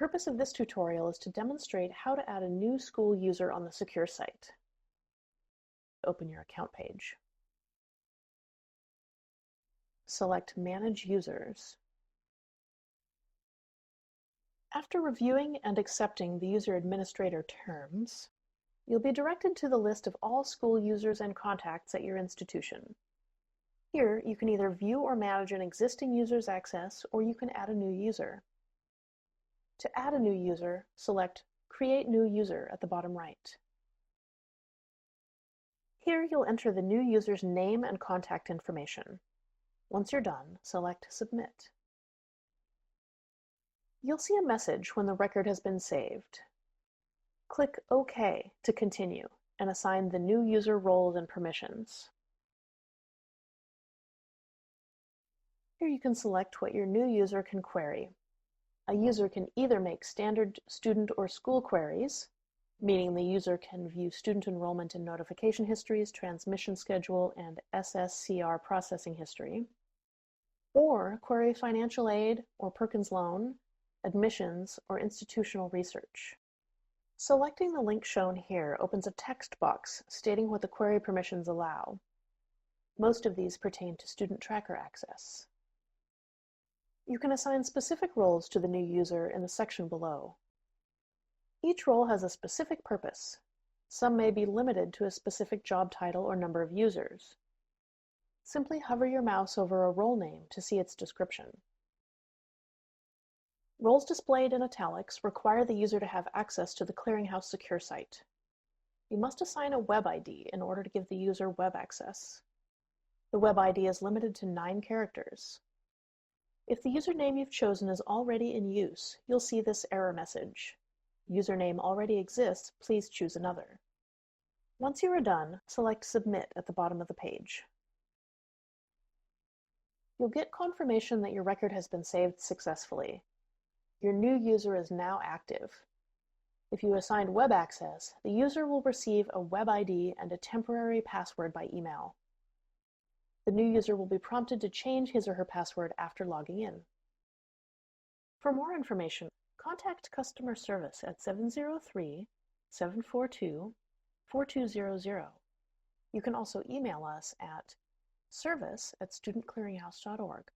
purpose of this tutorial is to demonstrate how to add a new school user on the secure site. Open your account page. Select Manage Users. After reviewing and accepting the user administrator terms, you'll be directed to the list of all school users and contacts at your institution. Here, you can either view or manage an existing user's access, or you can add a new user. To add a new user, select Create New User at the bottom right. Here, you'll enter the new user's name and contact information. Once you're done, select Submit. You'll see a message when the record has been saved. Click OK to continue and assign the new user roles and permissions. Here you can select what your new user can query. A user can either make standard student or school queries, meaning the user can view student enrollment and notification histories, transmission schedule, and SSCR processing history, or query financial aid or Perkins loan, admissions, or institutional research. Selecting the link shown here opens a text box stating what the query permissions allow. Most of these pertain to student tracker access. You can assign specific roles to the new user in the section below. Each role has a specific purpose. Some may be limited to a specific job title or number of users. Simply hover your mouse over a role name to see its description. Roles displayed in italics require the user to have access to the Clearinghouse secure site. You must assign a web ID in order to give the user web access. The web ID is limited to 9 characters. If the username you've chosen is already in use, you'll see this error message. Username already exists, please choose another. Once you are done, select Submit at the bottom of the page. You'll get confirmation that your record has been saved successfully. Your new user is now active. If you assigned web access, the user will receive a web ID and a temporary password by email. The new user will be prompted to change his or her password after logging in. For more information, contact customer service at 703-742-4200. You can also email us at service@studentclearinghouse.org.